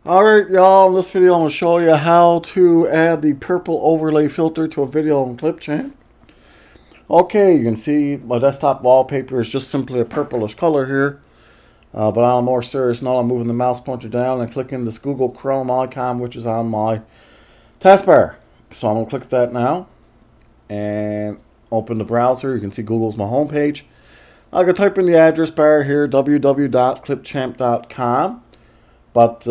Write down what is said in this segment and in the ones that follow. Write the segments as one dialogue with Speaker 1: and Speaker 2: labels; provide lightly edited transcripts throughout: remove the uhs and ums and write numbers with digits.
Speaker 1: Alright y'all, in this video I'm going to show you how to add the purple overlay filter to a video on Clipchamp. Okay, you can see my desktop wallpaper is just simply a purplish color here. But on a more serious note, I'm moving the mouse pointer down and clicking this Google Chrome icon, which is on my taskbar. So I'm going to click that now and open the browser. You can see Google's my homepage. I can type in the address bar here, www.clipchamp.com. But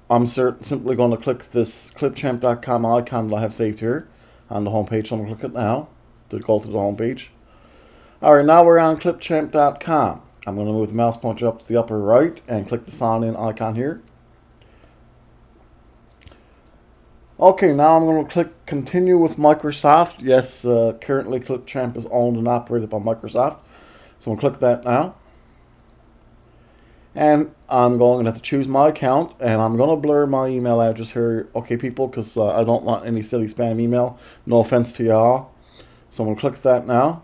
Speaker 1: I'm simply going to click this clipchamp.com icon that I have saved here on the homepage. So I'm going to click it now to go to the homepage. Alright, now we're on clipchamp.com. I'm going to move the mouse pointer up to the upper right and click the sign in icon here. Okay, now I'm going to click continue with Microsoft. Yes, currently Clipchamp is owned and operated by Microsoft. So I'm going to click that now. And I'm going to have to choose my account, and I'm going to blur my email address here, okay people, because I don't want any silly spam email. No offense to y'all. So I'm going to click that now.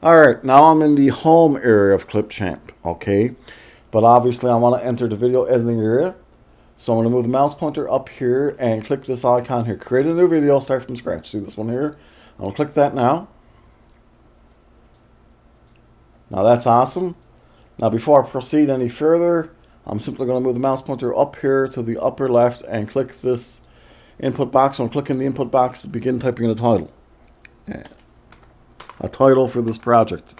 Speaker 1: Alright, now I'm in the home area of Clipchamp, okay? But obviously I want to enter the video editing area. So I'm going to move the mouse pointer up here and click this icon here. Create a new video, start from scratch. See this one here? I'll click that now. Now that's awesome. Now before I proceed any further, I'm simply going to move the mouse pointer up here to the upper left and click this input box. So I'm clicking the input box to begin typing in a title. A title for this project.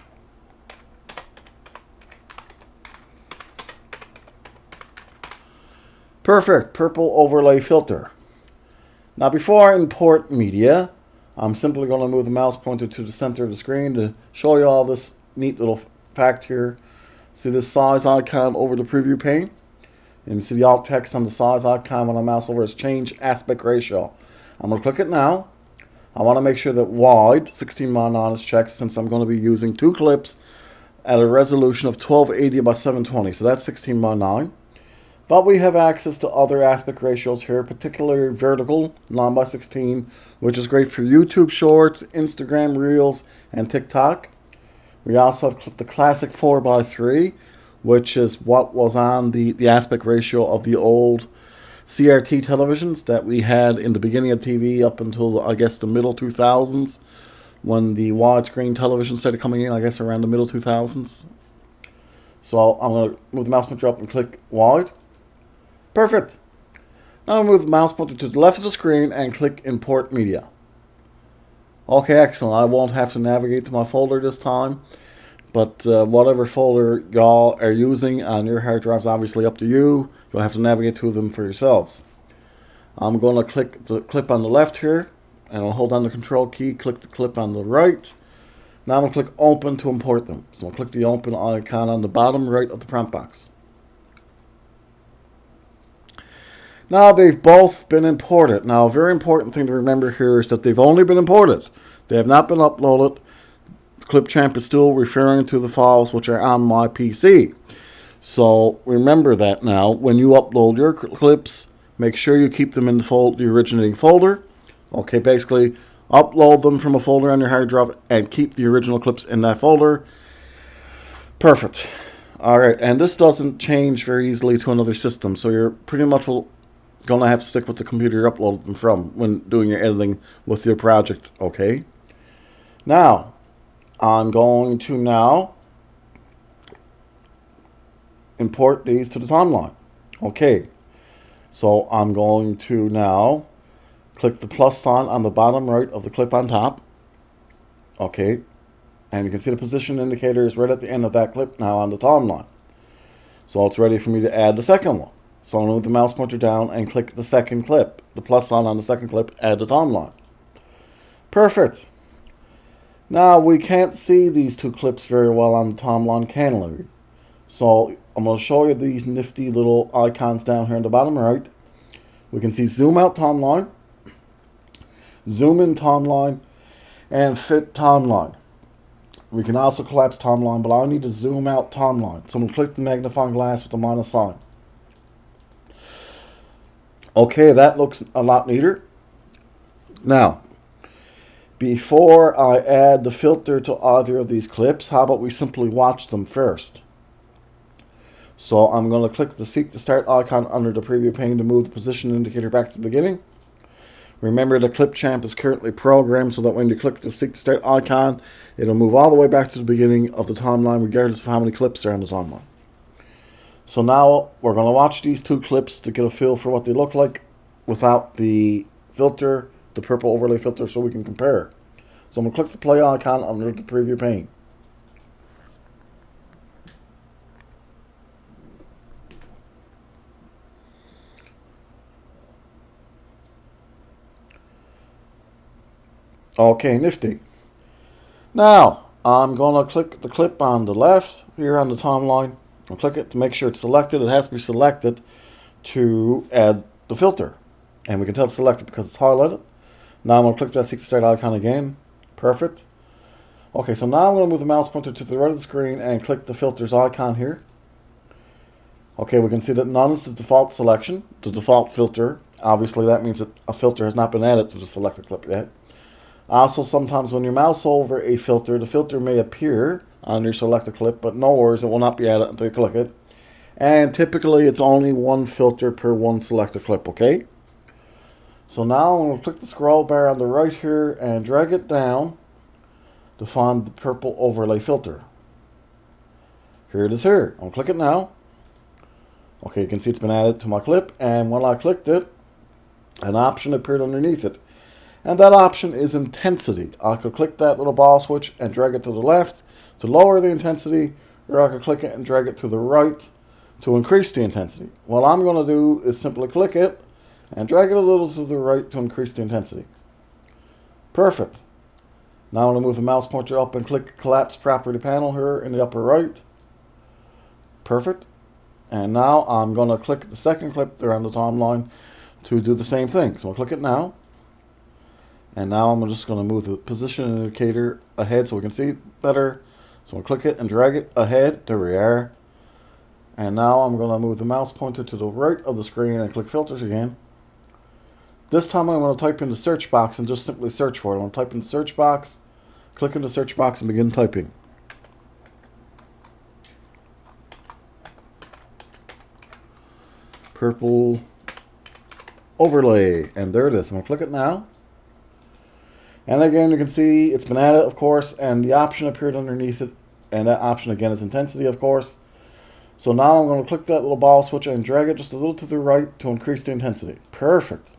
Speaker 1: Perfect, purple overlay filter. Now before I import media, I'm simply going to move the mouse pointer to the center of the screen to show you all this neat little fact here. See this size icon over the preview pane? And you see the alt text on the size icon when I mouse over is change aspect ratio. I'm going to click it now. I want to make sure that wide 16:9 is checked since I'm going to be using two clips at a resolution of 1280 by 720. So that's 16:9. But we have access to other aspect ratios here, particularly vertical 9:16, which is great for YouTube Shorts, Instagram Reels, and TikTok. We also have the classic 4:3, which is what was on the aspect ratio of the old CRT televisions that we had in the beginning of TV up until, I guess, the middle 2000s, when the widescreen television started coming in, I guess, around the middle 2000s. So I'm going to move the mouse pointer up and click wide. Perfect. Now I'll move the mouse pointer to the left of the screen and click import media. Okay, excellent. I won't have to navigate to my folder this time. But whatever folder y'all are using on your hard drive is obviously up to you. You'll have to navigate to them for yourselves. I'm going to click the clip on the left here. And I'll hold down the control key, click the clip on the right. Now I'm going to click open to import them. So I'll click the open icon on the bottom right of the prompt box. Now they've both been imported. Now a very important thing to remember here is that they've only been imported. They have not been uploaded. Clipchamp is still referring to the files which are on my PC. So remember that now. When you upload your clips, make sure you keep them in the originating folder. Okay, basically upload them from a folder on your hard drive and keep the original clips in that folder. Perfect. Alright, and this doesn't change very easily to another system. So you're pretty much going to have to stick with the computer you uploaded them from when doing your editing with your project. Okay. Now, I'm going to now import these to the timeline. Okay, so I'm going to now click the plus sign on the bottom right of the clip on top. Okay, and you can see the position indicator is right at the end of that clip now on the timeline. So it's ready for me to add the second one. So I'm going to move the mouse pointer down and click the second clip. The plus sign on the second clip, add the timeline. Perfect. Now, we can't see these two clips very well on the timeline, can we? So, I'm going to show you these nifty little icons down here in the bottom right. We can see zoom out timeline, zoom in timeline, and fit timeline. We can also collapse timeline, but I need to zoom out timeline. So, I'm going to click the magnifying glass with the minus sign. Okay, that looks a lot neater. Now, Before I add the filter to either of these clips, how about we simply watch them first? So I'm going to click the Seek to Start icon under the preview pane to move the position indicator back to the beginning. Remember, the Clipchamp is currently programmed so that when you click the Seek to Start icon, it'll move all the way back to the beginning of the timeline regardless of how many clips are on the timeline. So now we're going to watch these two clips to get a feel for what they look like without the filter, the purple overlay filter, so we can compare. So I'm going to click the play icon under the preview pane. Okay, nifty. Now, I'm going to click the clip on the left here on the timeline. I'll click it to make sure it's selected. It has to be selected to add the filter. And we can tell it's selected because it's highlighted. Now I'm going to click that Seek to Start icon again. Perfect. Okay, so now I'm going to move the mouse pointer to the right of the screen and click the filters icon here. Okay, we can see that none is the default selection, the default filter. Obviously, that means that a filter has not been added to the selected clip yet. Also, sometimes when you mouse over a filter, the filter may appear on your selected clip, but no worries, it will not be added until you click it. And typically, it's only one filter per one selected clip, okay? So now I'm going to click the scroll bar on the right here and drag it down to find the purple overlay filter. Here it is here. I'll click it now. Okay, you can see it's been added to my clip, and when I clicked it, an option appeared underneath it. And that option is intensity. I could click that little ball switch and drag it to the left to lower the intensity, or I could click it and drag it to the right to increase the intensity. What I'm going to do is simply click it and drag it a little to the right to increase the intensity. Perfect. Now I'm going to move the mouse pointer up and click Collapse Property Panel here in the upper right. Perfect. And now I'm going to click the second clip there on the timeline to do the same thing. So I'll click it now. And now I'm just going to move the position indicator ahead so we can see better. So I'll click it and drag it ahead. There we are. And now I'm going to move the mouse pointer to the right of the screen and click Filters again. This time I'm going to type in the search box and just simply search for it. I'm going to type in the search box, click in the search box and begin typing. Purple overlay. And there it is. I'm going to click it now. And again, you can see it's been added, of course, and the option appeared underneath it. And that option, again, is intensity, of course. So now I'm going to click that little ball switch and drag it just a little to the right to increase the intensity. Perfect.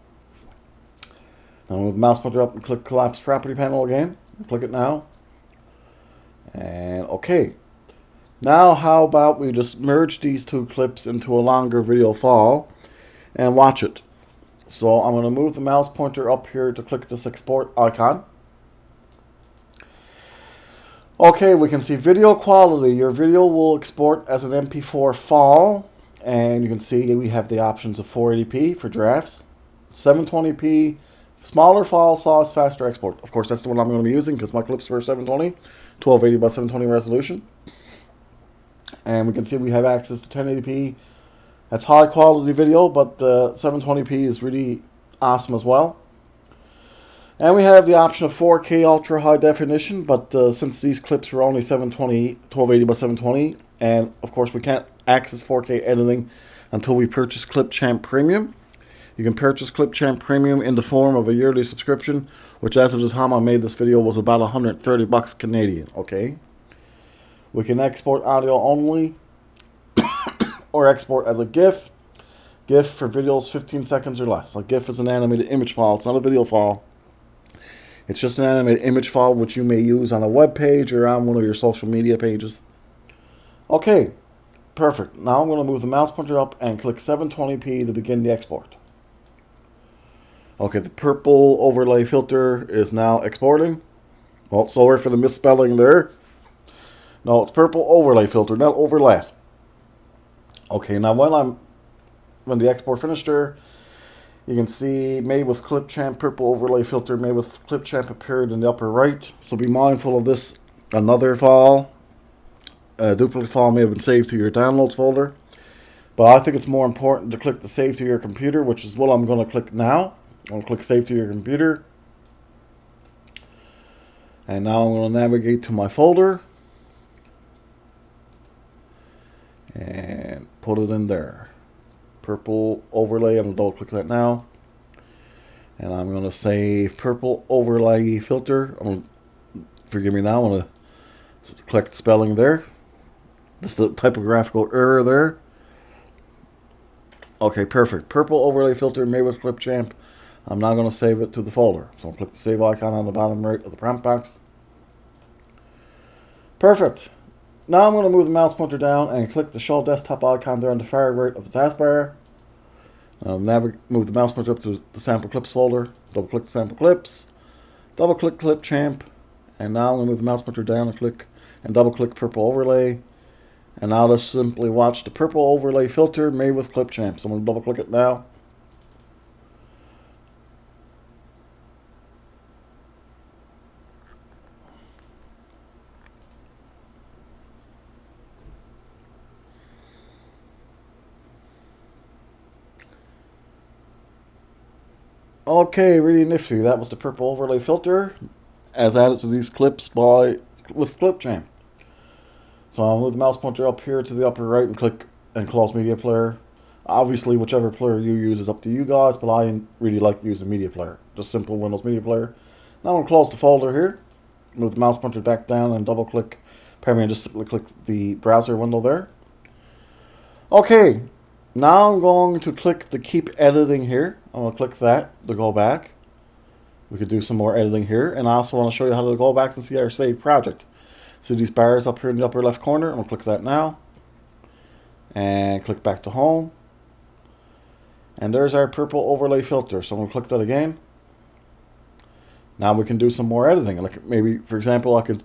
Speaker 1: Now move the mouse pointer up and click Collapse Property Panel again. Click it now. And okay. Now how about we just merge these two clips into a longer video file and watch it. So I'm going to move the mouse pointer up here to click this export icon. Okay, we can see video quality. Your video will export as an MP4 file. And you can see we have the options of 480p for drafts, 720p, smaller file size, faster export. Of course, that's the one I'm going to be using because my clips were 720, 1280 by 720 resolution. And we can see we have access to 1080p. That's high quality video, but the 720p is really awesome as well. And we have the option of 4K ultra high definition, but since these clips were only 720, 1280 by 720, and of course we can't access 4K editing until we purchase Clipchamp Premium. You can purchase Clipchamp Premium in the form of a yearly subscription, which as of the time I made this video was about 130 bucks Canadian, okay? We can export audio only, or export as a GIF. GIF for videos 15 seconds or less. A GIF is an animated image file. It's not a video file. It's just an animated image file which you may use on a web page or on one of your social media pages. Okay, perfect. Now I'm going to move the mouse pointer up and click 720p to begin the export. Okay, the purple overlay filter is now exporting. Well, sorry for the misspelling there. No, it's purple overlay filter, not overlay. Okay, now when the export finished there, you can see made with Clipchamp purple overlay filter made with Clipchamp appeared in the upper right. So be mindful of this. Another file, a duplicate file may have been saved to your downloads folder. But I think it's more important to click the save to your computer, which is what I'm going to click now. I'm going to click save to your computer. And now I'm going to navigate to my folder and put it in there. Purple overlay, I'm going to double click that now. And I'm going to save purple overlay filter. Forgive me now, I'm going to click the spelling there. This is the typographical error there. Okay, perfect. Purple overlay filter made with Clipchamp. I'm now going to save it to the folder. So I'll click the save icon on the bottom right of the prompt box. Perfect. Now I'm going to move the mouse pointer down and click the show desktop icon there on the far right of the taskbar. I'll move the mouse pointer up to the sample clips folder. Double click the sample clips. Double click Clipchamp. And now I'm going to move the mouse pointer down and double click purple overlay. And now let's simply watch the purple overlay filter made with Clipchamp. So I'm going to double click it now. Okay, really nifty. That was the purple overlay filter as added to these clips with Clipchamp. So I'll move the mouse pointer up here to the upper right and click and close media player. Obviously, whichever player you use is up to you guys, but I really like using media player. Just simple Windows media player. Now I'm going to close the folder here. Move the mouse pointer back down and double click. Pardon me, just simply click the browser window there. Okay, now I'm going to click the keep editing here. I'm going to click that to go back. We could do some more editing here. And I also want to show you how to go back and see our saved project. See these bars up here in the upper left corner? I'm going to click that now. And click back to home. And there's our purple overlay filter. So I'm going to click that again. Now we can do some more editing. Like maybe, for example, I could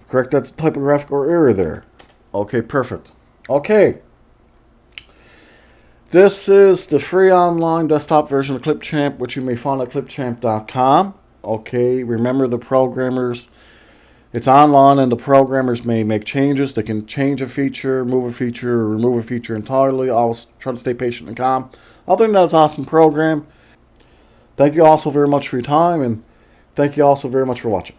Speaker 1: correct that typographical error there. Okay, perfect. Okay. This is the free online desktop version of Clipchamp, which you may find at clipchamp.com. Okay, remember the programmers. It's online and the programmers may make changes. They can change a feature, move a feature, or remove a feature entirely. Always try to stay patient and calm. Other than that, it's an awesome program. Thank you also very much for your time, and thank you also very much for watching.